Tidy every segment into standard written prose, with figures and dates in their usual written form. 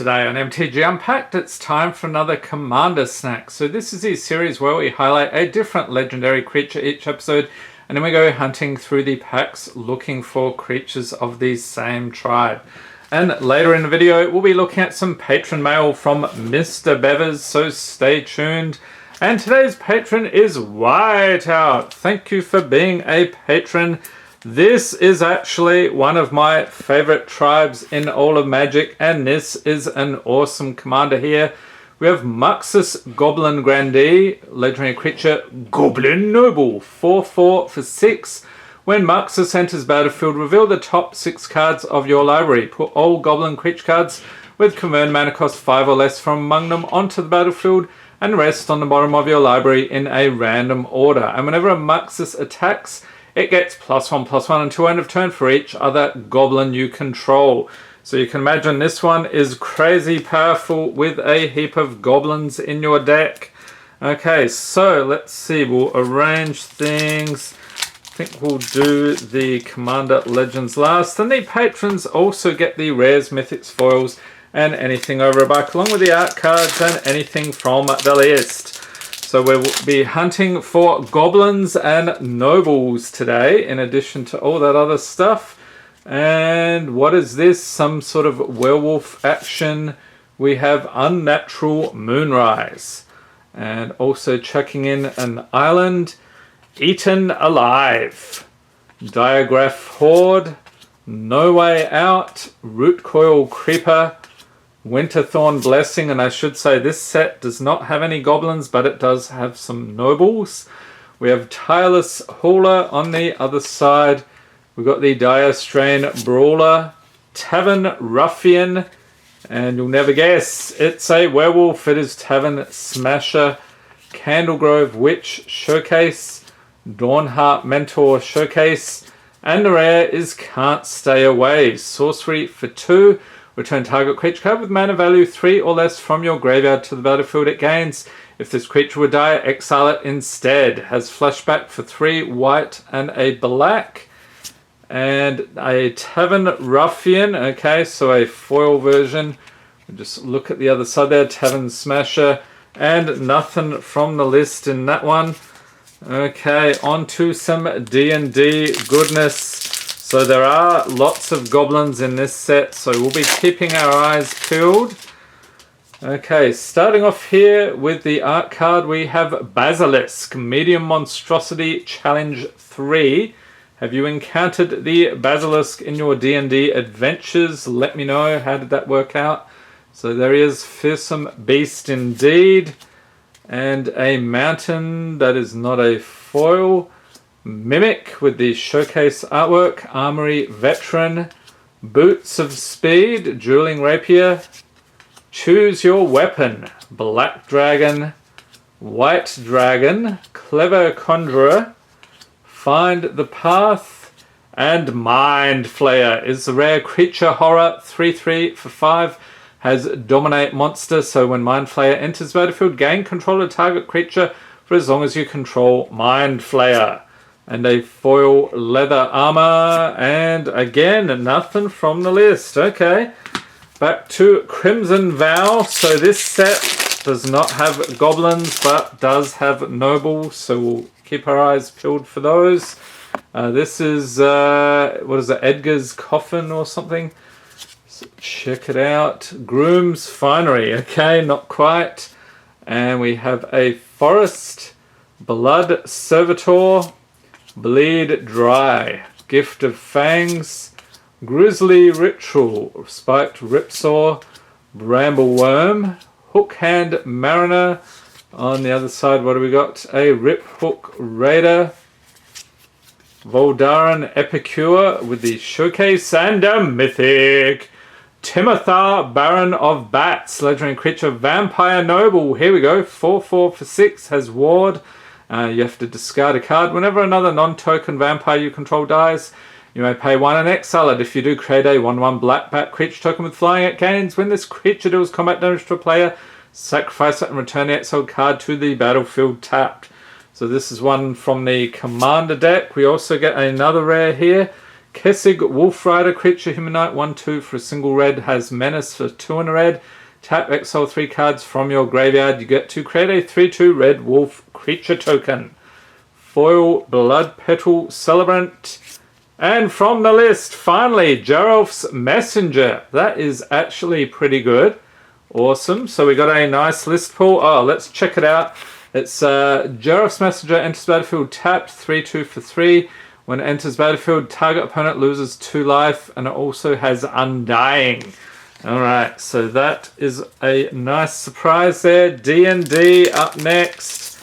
Today on MTG Unpacked, it's time for another Commander Snack. So this is the series where we highlight a different legendary creature each episode, and then we go hunting through the packs looking for creatures of the same tribe. And later in the video, we'll be looking at some patron mail from MrBevers, so stay tuned. And today's patron is Whiteout. Thank you for being a patron. This is actually one of my favorite tribes in all of Magic, and this is an awesome commander here. We have Muxus Goblin Grandee, legendary creature, Goblin Noble, 4/4 for 6. When Muxus enters battlefield, reveal the top 6 cards of your library. Put all Goblin creature cards with convert mana cost 5 or less from among them onto the battlefield and rest on the bottom of your library in a random order. And whenever a Muxus attacks, it gets +1/+1 until end of turn for each other Goblin you control. So you can imagine this one is crazy powerful with a heap of Goblins in your deck. Okay, so let's see. We'll arrange things. I think we'll do the Commander Legends last. And the patrons also get the rares, mythics, foils, and anything over a buck, along with the art cards and anything from the list. So we'll be hunting for Goblins and Nobles today, in addition to all that other stuff. And what is this? Some sort of werewolf action. We have Unnatural Moonrise. And also checking in an island. Eaten Alive. Diagraph Horde. No Way Out. Root Coil Creeper. Winterthorn Blessing, and I should say this set does not have any Goblins, but it does have some Nobles. We have Tireless Hauler on the other side. We've got the Dire Strain Brawler, Tavern Ruffian, and you'll never guess, it's a werewolf. It is Tavern Smasher, Candlegrove Witch Showcase, Dawnheart Mentor Showcase, and the rare is Can't Stay Away. Sorcery for 2. Return target creature card with mana value 3 or less from your graveyard to the battlefield it gains. If this creature would die, exile it instead. Has flashback for 3 white and a black. And a Tavern Ruffian. Okay, so a foil version. We'll just look at the other side there. Tavern Smasher. And nothing from the list in that one. Okay, on to some D&D goodness. So there are lots of Goblins in this set, so we'll be keeping our eyes peeled. Okay, starting off here with the art card, we have Basilisk, Medium Monstrosity Challenge 3. Have you encountered the Basilisk in your D&D adventures? Let me know, how did that work out? So there he is, fearsome beast indeed. And a mountain that is not a foil. Mimic with the showcase artwork, Armory Veteran, Boots of Speed, Dueling Rapier, Choose Your Weapon, Black Dragon, White Dragon, Clever Conjurer, Find the Path, and Mind Flayer is the rare creature horror, 3/3 for 5, has Dominate Monster, so when Mind Flayer enters battlefield, gain control of target creature for as long as you control Mind Flayer. And a foil leather armor, and again, nothing from the list. Okay, back to Crimson Vow. So this set does not have Goblins, but does have Nobles, so we'll keep our eyes peeled for those. This is, what is it, Edgar's Coffin or something? So check it out. Groom's Finery. Okay, not quite. And we have a Forest, Blood Servitor, Bleed Dry, Gift of Fangs, Grizzly Ritual, Spiked Ripsaw, Brambleworm, Hookhand Mariner. On the other side, what do we got? A Rip Hook Raider, Voldaran Epicure with the showcase, and a mythic. Timothar, Baron of Bats, legendary creature, Vampire Noble. Here we go, 4/4 for 6, has Ward. You have to discard a card. Whenever another non-token vampire you control dies, you may pay 1 and exile it. If you do, create a 1/1 black bat creature token with flying, it gains. When this creature deals combat damage to a player, sacrifice it and return the exiled card to the battlefield tapped. So this is one from the Commander deck. We also get another rare here, Kessig Wolf Rider creature, Human Knight, 1/2 for a single red, has Menace for 2 and a red. Tap, exile 3 cards from your graveyard. You get to create a 3/2 red wolf creature token. Foil Blood Petal Celebrant. And from the list, finally, Geralf's Messenger. That is actually pretty good. Awesome. So we got a nice list pull. Oh, let's check it out. It's Geralf's Messenger enters battlefield tapped, 3/2 for 3. When it enters battlefield, target opponent loses 2 life, and it also has Undying. Alright, so that is a nice surprise there. D&D up next.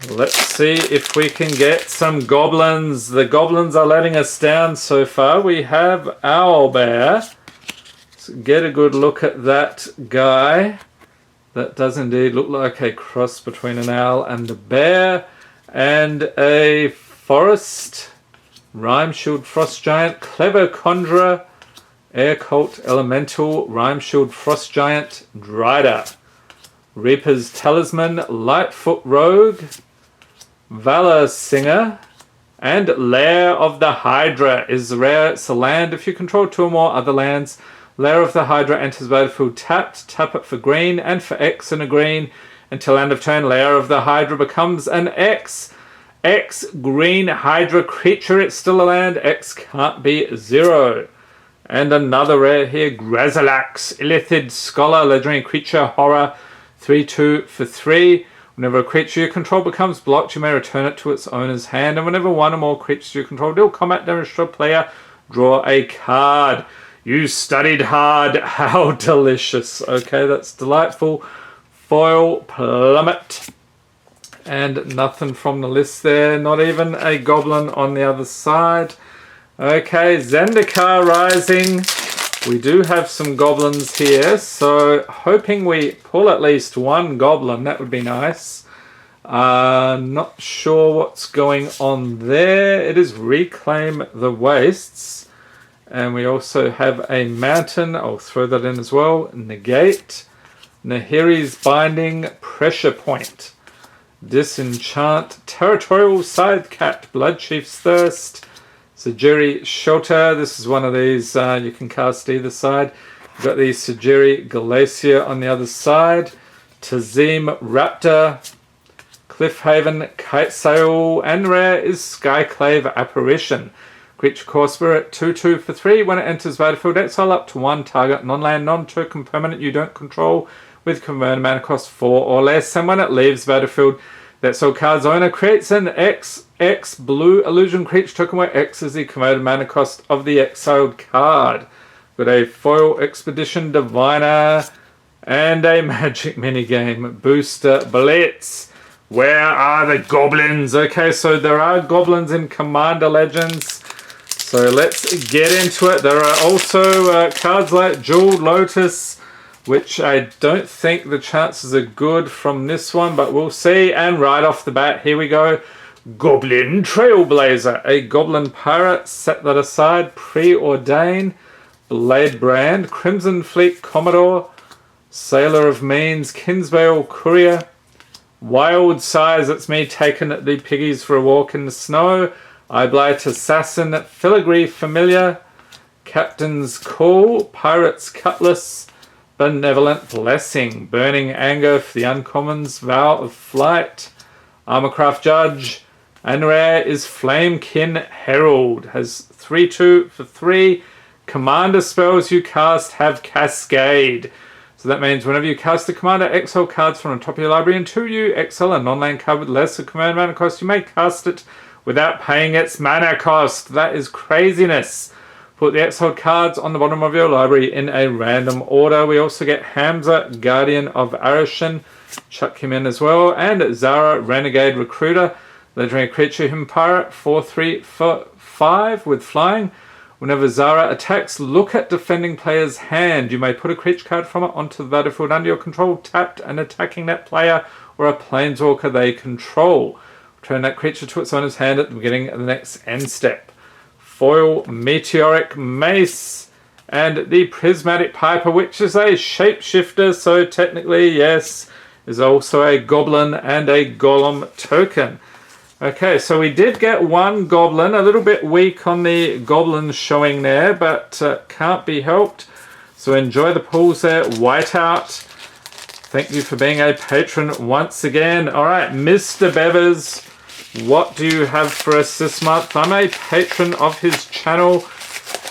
Let's see if we can get some goblins. The goblins are letting us down so far. We have Owlbear. Let's get a good look at that guy. That does indeed look like a cross between an owl and a bear. And a forest. Rhyme Shield Frost Giant. Clever Conjurer. Air Cult Elemental, Rhyme Shield Frost Giant, Drider, Reaper's Talisman, Lightfoot Rogue, Valor Singer, and Lair of the Hydra is rare. It's a land. If you control 2 or more other lands, Lair of the Hydra enters battlefield tapped. Tap it for green and for X and a green. Until end of turn, Lair of the Hydra becomes an X. X green Hydra creature. It's still a land. X can't be 0. And another rare here, Grazalax, Illithid Scholar, legendary creature, horror, 3/2 for 3. Whenever a creature you control becomes blocked, you may return it to its owner's hand. And whenever 1 or more creatures you control deal combat damage to a player, draw a card. You studied hard. How delicious. Okay, that's delightful. Foil Plummet. And nothing from the list there. Not even a goblin on the other side. Okay, Zendikar Rising. We do have some goblins here, so hoping we pull at least 1 goblin. That would be nice. Not sure what's going on there. It is Reclaim the Wastes. And we also have a mountain. I'll throw that in as well. Negate. Nahiri's Binding. Pressure Point. Disenchant. Territorial Sidecat. Bloodchief's Thirst. Sajiri Shelter, this is one of these you can cast either side. You've got the Sajiri Glacier on the other side. Tazim Raptor, Cliffhaven Kitesail, and rare is Skyclave Apparition. Creature Core Spirit, 2/2 for 3. When it enters battlefield, exile up to 1 target non-land, non-token permanent you don't control with converted mana cost 4 or less. And when it leaves battlefield, that soul card's owner creates an XX blue illusion creature token where X is the converted mana cost of the exiled card. Got a foil Expedition Diviner and a magic minigame Booster Blitz. Where are the goblins? Okay, so there are goblins in Commander Legends. So let's get into it. There are also cards like Jeweled Lotus, which I don't think the chances are good from this one, but we'll see. And right off the bat, here we go. Goblin Trailblazer, a Goblin Pirate, set that aside. Preordain, Blade Brand, Crimson Fleet Commodore, Sailor of Means, Kinsbale Courier, Wild Size, that's me taking the piggies for a walk in the snow, Eyeblight Assassin, Filigree Familiar, Captain's Call, Pirate's Cutlass, Benevolent Blessing, Burning Anger for the uncommons, Vow of Flight, Armorcraft Judge, and rare is Flamekin Herald. Has 3/2 for 3. Commander spells you cast have Cascade. So that means whenever you cast a commander, exile cards from the top of your library until you exile a non-land card with lesser command mana cost. You may cast it without paying its mana cost. That is craziness. Put the exiled cards on the bottom of your library in a random order. We also get Hamza, Guardian of Arashin. Chuck him in as well. And Zara, Renegade Recruiter. Legendary creature, human pirate. 4/3 for 5 with flying. Whenever Zara attacks, look at defending player's hand. You may put a creature card from it onto the battlefield under your control, tapped and attacking that player or a planeswalker they control. Return that creature to its owner's hand at the beginning of the next end step. Foil Meteoric Mace, and the Prismatic Piper, which is a shapeshifter, so technically, yes, is also a goblin and a golem token. Okay, so we did get one Goblin, a little bit weak on the Goblin showing there, but can't be helped. So enjoy the pulls there. Whiteout, thank you for being a patron once again. All right, Mr. Bevers, what do you have for us this month? I'm a patron of his channel.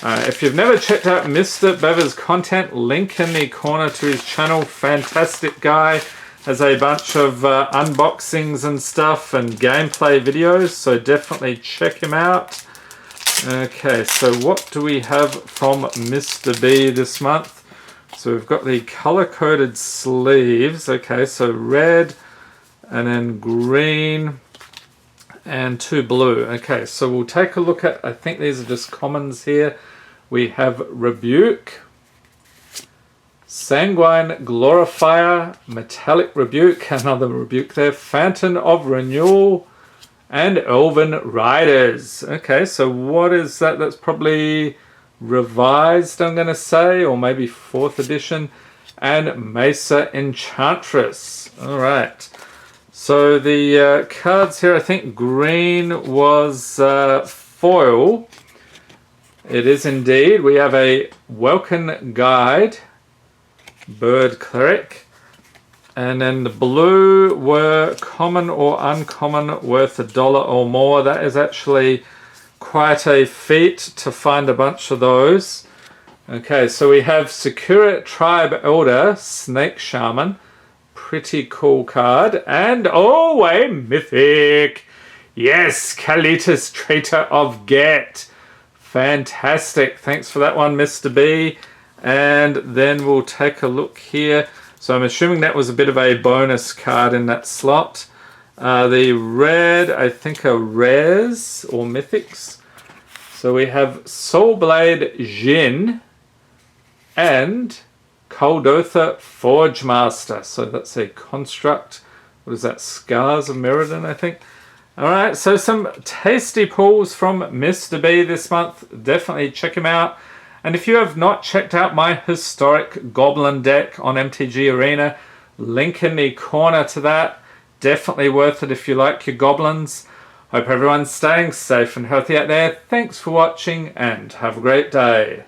If you've never checked out Mr. Bevers content, link in the corner to his channel. Fantastic guy. Has a bunch of unboxings and stuff and gameplay videos, so definitely check him out. Okay, so what do we have from Mr. B this month? So we've got the color-coded sleeves. Okay, so red and then green and 2 blue. Okay, so we'll take a look at, I think these are just commons here. We have Rebuke, Sanguine Glorifier, Metallic Rebuke, another Rebuke there, Fountain of Renewal, and Elven Riders. Okay, so what is that? That's probably revised, I'm going to say, or maybe 4th edition, and Mesa Enchantress. All right. So the cards here, I think green was foil. It is indeed. We have a Welkin Guide, Bird Cleric, and then the blue were common or uncommon worth $1 or more. That is actually quite a feat to find a bunch of those. Okay, so we have Secure Tribe Elder, Snake Shaman, pretty cool card, and oh, a mythic. Yes, Kalitas, Traitor of Get. Fantastic. Thanks for that one, Mr. B. And then we'll take a look here. So I'm assuming that was a bit of a bonus card in that slot. The red, I think, are rares or mythics. So we have Soulblade Jin and Kuldotha Forge Master. So that's a construct. What is that? Scars of Mirrodin, I think. Alright, so some tasty pulls from Mr. B this month. Definitely check him out. And if you have not checked out my historic Goblin deck on MTG Arena, link in the corner to that. Definitely worth it if you like your Goblins. Hope everyone's staying safe and healthy out there. Thanks for watching and have a great day.